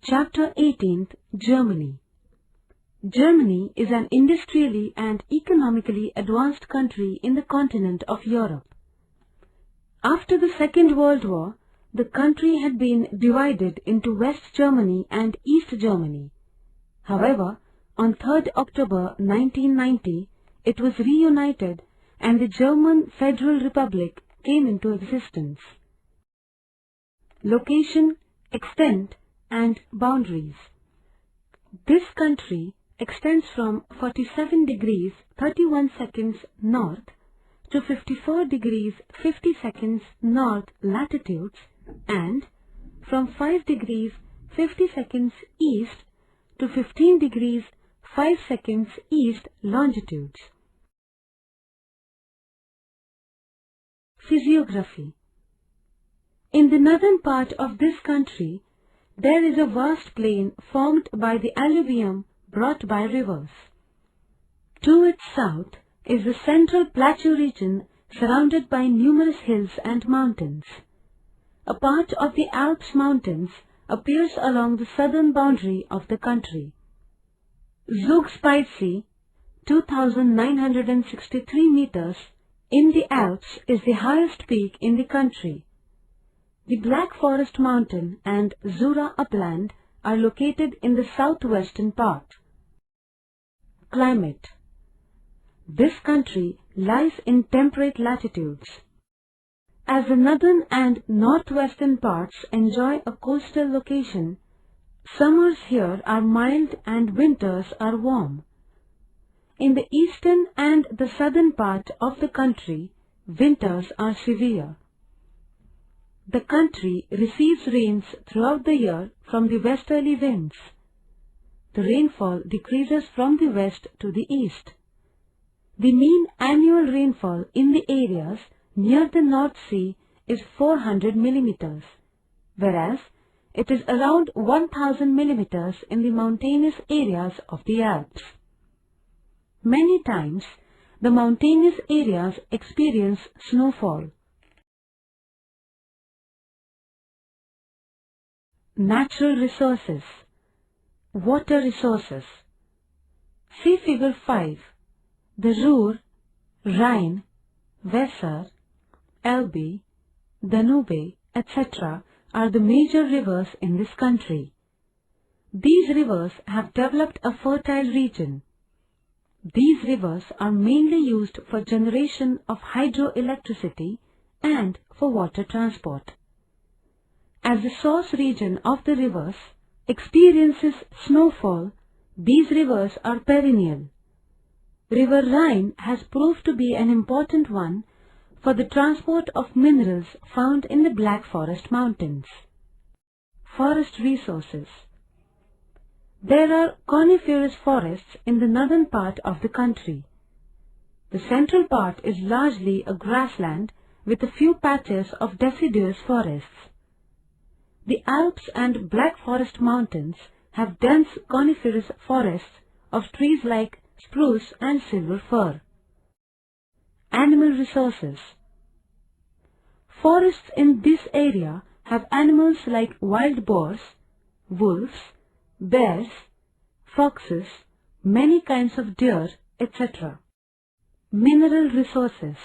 Chapter 18th, Germany. Germany is an industrially and economically advanced country in the continent of Europe. After the Second World War, the country had been divided into West Germany and East Germany. However, on 3rd October 1990, it was reunited and the German Federal Republic came into existence. Location, extent, and boundaries. This country extends from 47 degrees 31 seconds north to 54 degrees 50 seconds north latitudes and from 5 degrees 50 seconds east to 15 degrees 5 seconds east longitudes. Physiography. In the northern part of this country, there is a vast plain formed by the alluvium brought by rivers. To its south is the central plateau region surrounded by numerous hills and mountains. A part of the Alps mountains appears along the southern boundary of the country. Zugspitze, 2,963 meters, in the Alps is the highest peak in the country. The Black Forest Mountain and Jura upland are located in the southwestern part. Climate. This country lies in temperate latitudes. As the northern and northwestern parts enjoy a coastal location, summers here are mild and winters are warm. In the eastern and the southern part of the country, winters are severe. The country receives rains throughout the year from the westerly winds. The rainfall decreases from the west to the east. The mean annual rainfall in the areas near the North Sea is 400 millimeters, whereas it is around 1000 millimeters in the mountainous areas of the Alps. Many times, the mountainous areas experience snowfall. Natural resources. Water resources. See Figure 5. The Ruhr, Rhine, Weser, Elbe, Danube, etc. are the major rivers in this country. These rivers have developed a fertile region. These rivers are mainly used for generation of hydroelectricity and for water transport. As the source region of the rivers experiences snowfall, these rivers are perennial. River Rhine has proved to be an important one for the transport of minerals found in the Black Forest Mountains. Forest resources. There are coniferous forests in the northern part of the country. The central part is largely a grassland with a few patches of deciduous forests. The Alps and Black Forest Mountains have dense coniferous forests of trees like spruce and silver fir. Animal resources. Forests in this area have animals like wild boars, wolves, bears, foxes, many kinds of deer, etc. Mineral resources.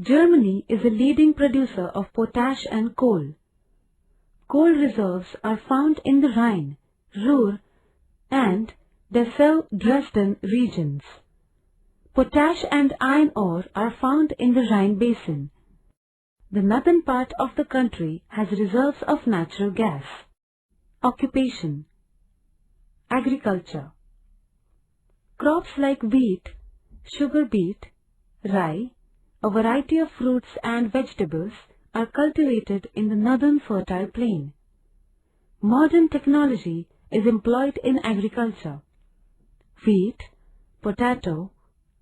Germany is a leading producer of potash and coal. Coal reserves are found in the Rhine, Ruhr, and Dessau-Dresden regions. Potash and iron ore are found in the Rhine basin. The northern part of the country has reserves of natural gas. Occupation. Agriculture. Crops like wheat, sugar beet, rye, a variety of fruits and vegetables are cultivated in the northern fertile plain. Modern technology is employed in agriculture. Wheat, potato,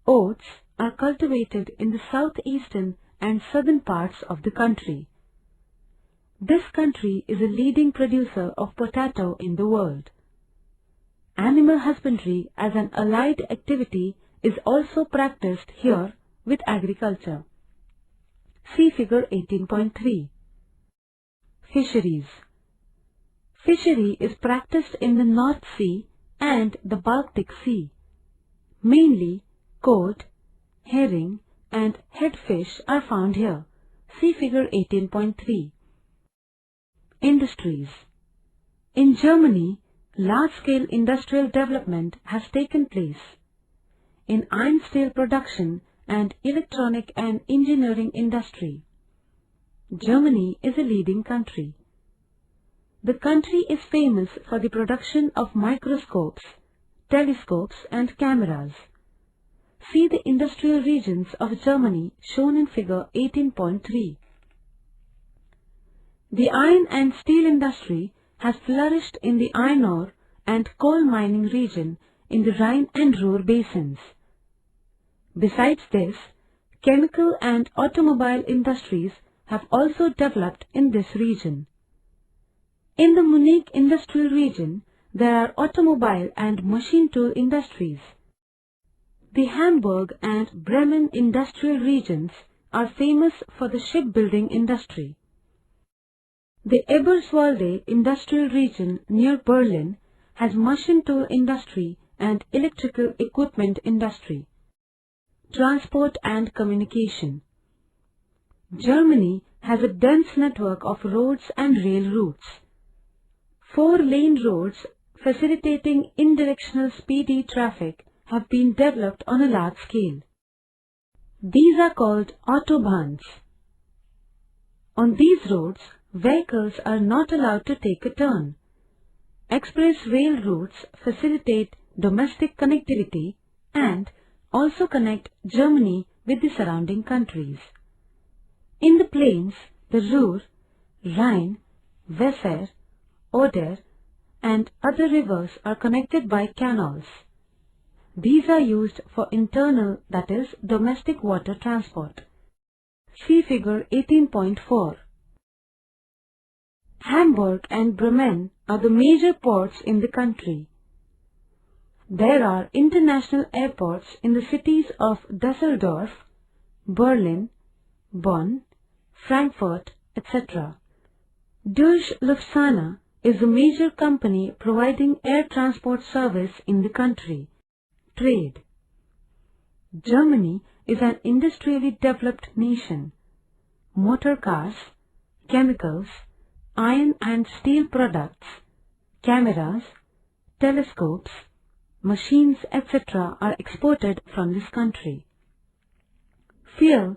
oats are cultivated in the southeastern and southern parts of the country. This country is a leading producer of potato in the world. Animal husbandry as an allied activity is also practiced here with agriculture. See Figure 18.3. Fisheries. Fishery is practiced in the North Sea and the Baltic Sea. Mainly cod, herring and headfish are found here. See figure 18.3. Industries. In Germany, large-scale industrial development has taken place in iron steel production and electronic and engineering industry. Germany is a leading country. The country is famous for the production of microscopes, telescopes and cameras. See the industrial regions of Germany shown in figure 18.3. The iron and steel industry has flourished in the iron ore and coal mining region in the Rhine and Ruhr basins. Besides this, chemical and automobile industries have also developed in this region. In the Munich industrial region, there are automobile and machine tool industries. The Hamburg and Bremen industrial regions are famous for the shipbuilding industry. The Eberswalde industrial region near Berlin has machine tool industry and electrical equipment industry. Transport and communication. Germany has a dense network of roads and rail routes. 4-lane roads facilitating indirectional speedy traffic have been developed on a large scale. These are called autobahns. On these roads, vehicles are not allowed to take a turn. Express rail routes facilitate domestic connectivity and also connect Germany with the surrounding countries. In the plains, the Ruhr, Rhine, Weser, Oder and other rivers are connected by canals. These are used for internal, that is, domestic water transport. See figure 18.4. Hamburg and Bremen are the major ports in the country. There are international airports in the cities of Düsseldorf, Berlin, Bonn, Frankfurt, etc. Deutsche Lufthansa is a major company providing air transport service in the country. Trade. Germany is an industrially developed nation. Motor cars, chemicals, iron and steel products, cameras, telescopes, machines, etc. are exported from this country. Fuel,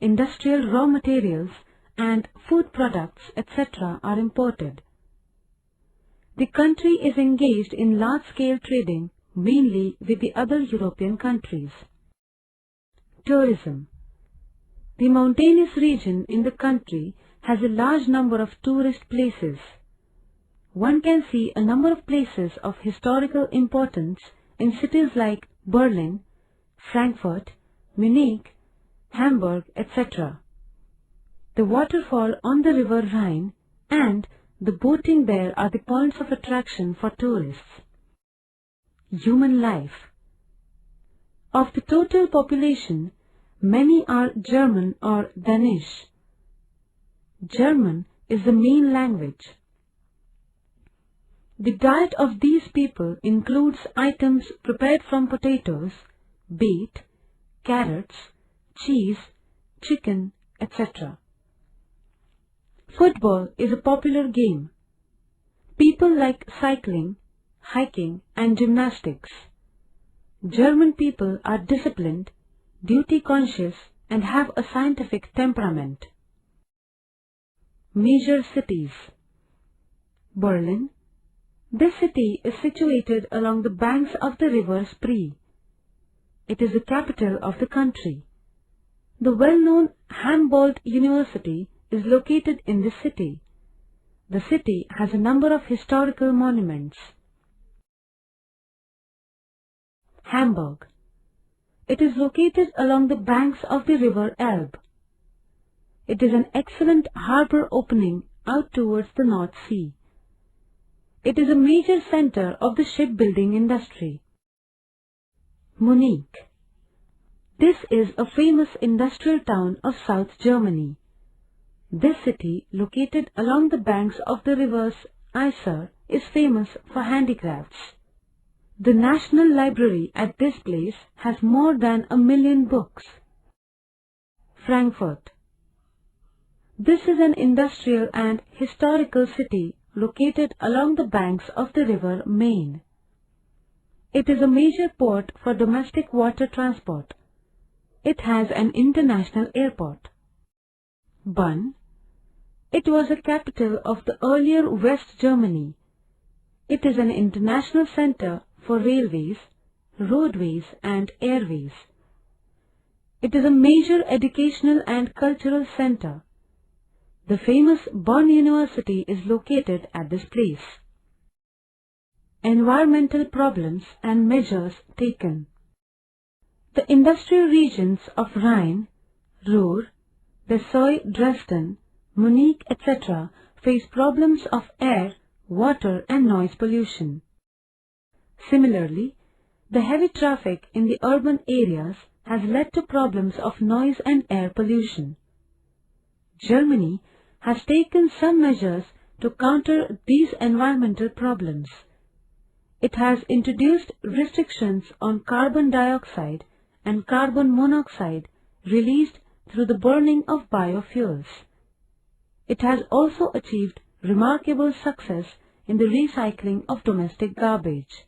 industrial raw materials and food products, etc. are imported. The country is engaged in large-scale trading, mainly with the other European countries. Tourism. The mountainous region in the country has a large number of tourist places. One can see a number of places of historical importance in cities like Berlin, Frankfurt, Munich, Hamburg, etc. The waterfall on the river Rhine and the boating there are the points of attraction for tourists. Human life. Of the total population, many are German or Danish. German is the main language. The diet of these people includes items prepared from potatoes, beet, carrots, cheese, chicken, etc. Football is a popular game. People like cycling, hiking and gymnastics. German people are disciplined, duty-conscious and have a scientific temperament. Major cities. Berlin. This city is situated along the banks of the river Spree. It is the capital of the country. The well-known Humboldt University is located in this city. The city has a number of historical monuments. Hamburg. It is located along the banks of the river Elbe. It is an excellent harbor opening out towards the North Sea. It is a major center of the shipbuilding industry. Munich. This is a famous industrial town of South Germany. This city, located along the banks of the rivers Isar is famous for handicrafts. The National Library at this place has more than 1 million books. Frankfurt. This is an industrial and historical city located along the banks of the river Main. It is a major port for domestic water transport. It has an international airport. Bonn. It was a capital of the earlier West Germany. It is an international center for railways, roadways and airways. It is a major educational and cultural center. The famous Bonn University is located at this place. Environmental problems and measures taken. The industrial regions of Rhine, Ruhr, Dessau, Dresden, Munich, etc. face problems of air, water and noise pollution. Similarly, the heavy traffic in the urban areas has led to problems of noise and air pollution. Germany has taken some measures to counter these environmental problems. It has introduced restrictions on carbon dioxide and carbon monoxide released through the burning of biofuels. It has also achieved remarkable success in the recycling of domestic garbage.